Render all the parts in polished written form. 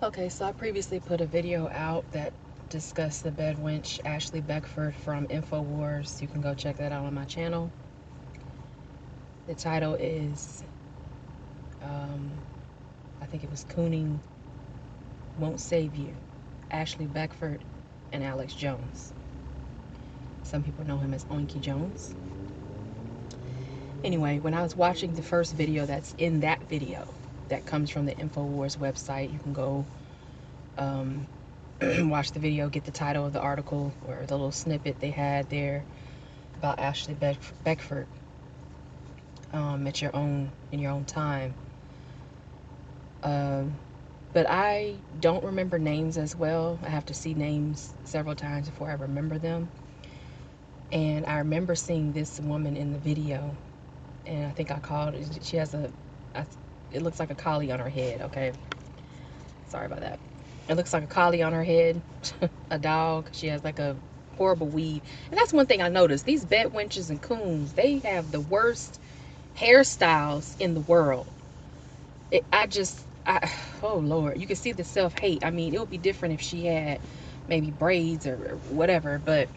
Okay, so I previously put a video out that discussed the bed wench Ashley Beckford from InfoWars. You can go check that out on my channel. The title is, I think it was Cooning Won't Save You, Ashley Beckford and Alex Jones. Some people know him as Oinky Jones. Anyway, when I was watching the first video that's in that video, that comes from the InfoWars website, you can go watch the video, get the title of the article or the little snippet they had there about Ashley Beckford in your own time. But I don't remember names as well. I have to see names several times before I remember them. And I remember seeing this woman in the video, and I think I called it. She has it looks like a collie on her head. Okay, sorry about that. It looks like a collie on her head, a dog. She has like a horrible weave. And that's one thing I noticed. These bed wenches and coons, they have the worst hairstyles in the world. Oh Lord, you can see the self-hate. I mean, it would be different if she had maybe braids or whatever, but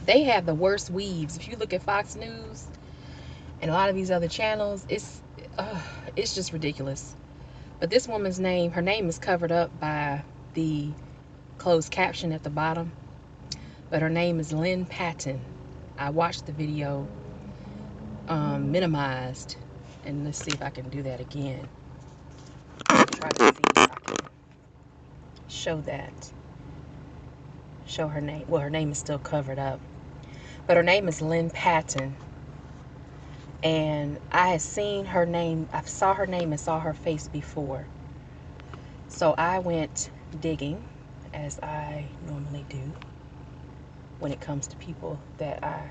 they have the worst weaves. If you look at Fox News and a lot of these other channels, it's just ridiculous. But this woman's name, her name is covered up by the closed caption at the bottom, but her name is Lynne Patton. I watched the video minimized, and let's see if I can do that again. Try to see if I can show her name. Well, her name is still covered up, but her name is Lynne Patton. And I had seen her name, I saw her name and saw her face before. So I went digging, as I normally do when it comes to people that I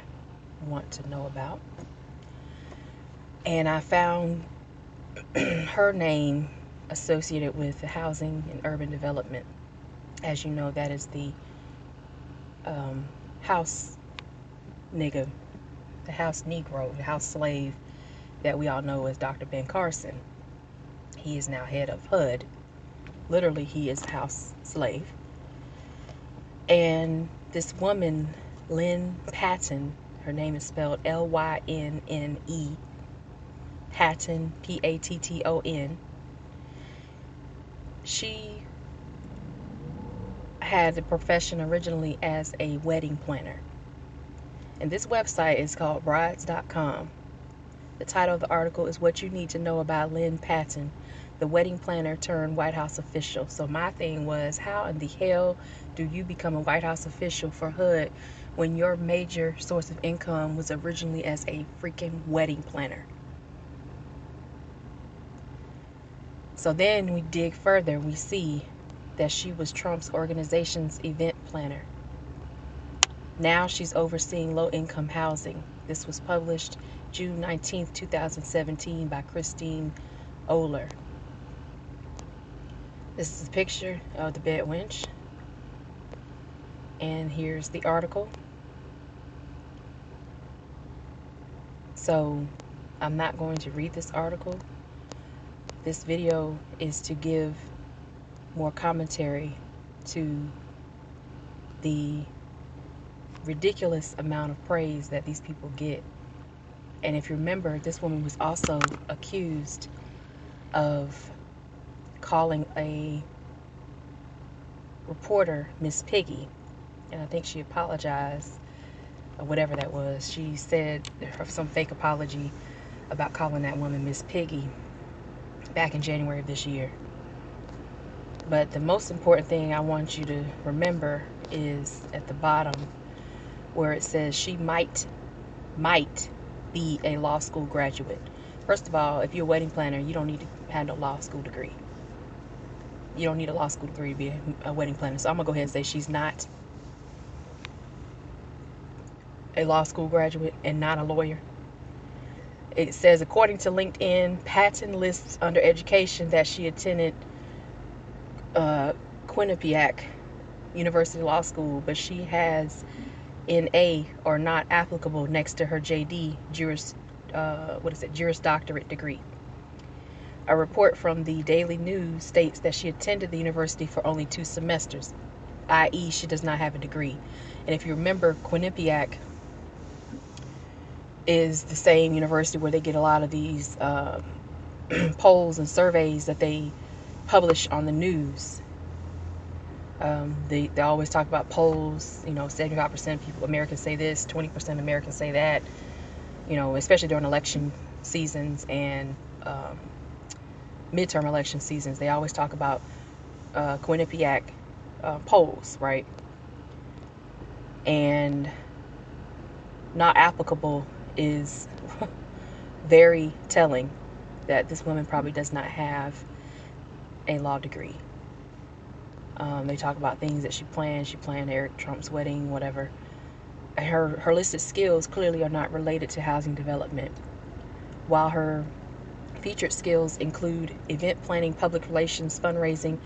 want to know about. And I found her name associated with the housing and urban development. As you know, that is the house nigga, the house Negro, the house slave that we all know as Dr. Ben Carson. He is now head of HUD. Literally, he is house slave. And this woman, Lynne Patton, her name is spelled Lynnne, Patton, Patton. She had a profession originally as a wedding planner. And this website is called brides.com. The title of the article is What You Need to Know About Lynne Patton, the wedding planner turned White House official. So my thing was, how in the hell do you become a White House official for HUD when your major source of income was originally as a freaking wedding planner? So then we dig further, we see that she was Trump's organization's event planner. Now she's overseeing low-income housing. This was published June 19th, 2017 by Christine Oler. This is a picture of the bed wench. And here's the article. So I'm not going to read this article. This video is to give more commentary to the ridiculous amount of praise that these people get. And if you remember, this woman was also accused of calling a reporter Miss Piggy, and I think she apologized, or whatever that was. She said some fake apology about calling that woman Miss Piggy back in January of this year. But the most important thing I want you to remember is at the bottom where it says she might be a law school graduate. First of all, if you're a wedding planner, you don't need to have no law school degree. You don't need a law school degree to be a wedding planner. So I'm going to go ahead and say she's not a law school graduate and not a lawyer. It says, according to LinkedIn, Patton lists under education that she attended Quinnipiac University Law School, but she has NA or not applicable next to her JD, Juris Doctorate degree. A report from the Daily News states that she attended the university for only 2 semesters, i.e. she does not have a degree. And if you remember, Quinnipiac is the same university where they get a lot of these polls and surveys that they publish on the news. They always talk about polls, 75% of people, Americans say this, 20% Americans say that, especially during election seasons and midterm election seasons. They always talk about Quinnipiac polls, right? And not applicable is very telling that this woman probably does not have a law degree. They talk about things that she planned. She planned Eric Trump's wedding, whatever. Her listed skills clearly are not related to housing development. While her featured skills include event planning, public relations, fundraising,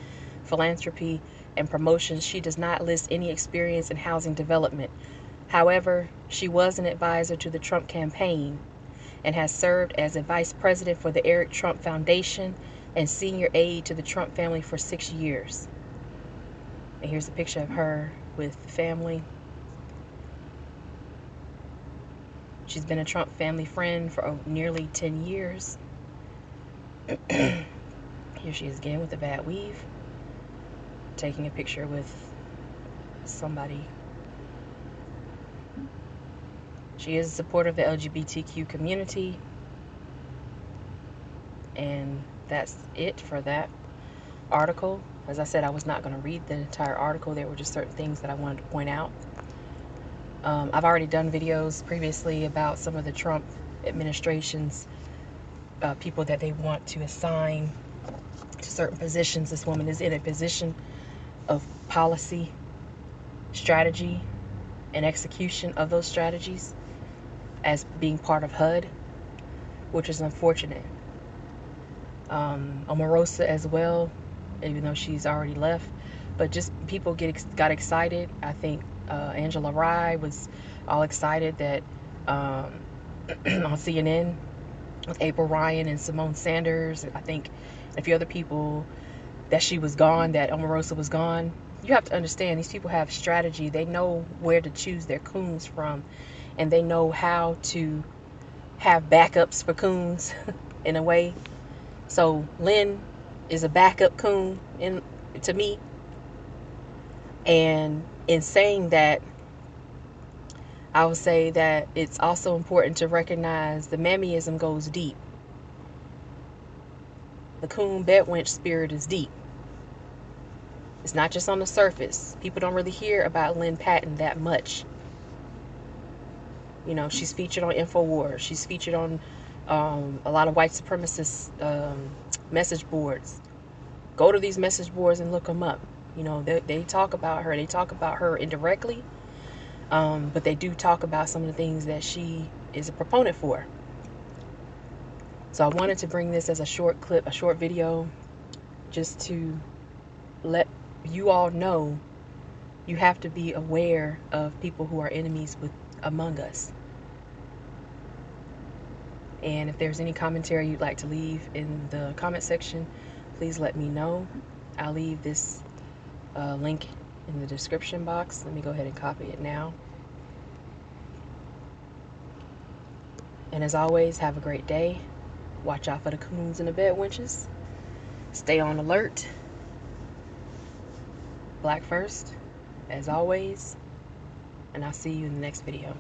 philanthropy, and promotions, she does not list any experience in housing development. However, she was an advisor to the Trump campaign and has served as a vice president for the Eric Trump Foundation and senior aide to the Trump family for 6 years. And here's a picture of her with the family. She's been a Trump family friend for nearly 10 years. Here she is again with a bad weave, taking a picture with somebody. She is a supporter of the LGBTQ community. And that's it for that article. As I said, I was not going to read the entire article. There were just certain things that I wanted to point out. I've already done videos previously about some of the Trump administration's people that they want to assign to certain positions. This woman is in a position of policy, strategy, and execution of those strategies as being part of HUD, which is unfortunate. Omarosa as well, even though she's already left, but just people got excited. I think Angela Rye was all excited that on CNN with April Ryan and Simone Sanders, I think a few other people, that she was gone, that Omarosa was gone. You have to understand, these people have strategy. They know where to choose their coons from, and they know how to have backups for coons in a way. So Lynne is a backup coon to me. And in saying that, I would say that it's also important to recognize the Mammyism goes deep. The coon bedwench spirit is deep. It's not just on the surface. People don't really hear about Lynne Patton that much. She's featured on InfoWars. She's featured on a lot of white supremacist message boards. Go to these message boards and look them up. They talk about her. They talk about her indirectly, but they do talk about some of the things that she is a proponent for. So I wanted to bring this as a short clip, a short video, just to let you all know you have to be aware of people who are enemies among us. And if there's any commentary you'd like to leave in the comment section, please let me know. I'll leave this link in the description box. Let me go ahead and copy it now. And as always, have a great day. Watch out for the coons and the bedwenches. Stay on alert. Black first, as always. And I'll see you in the next video.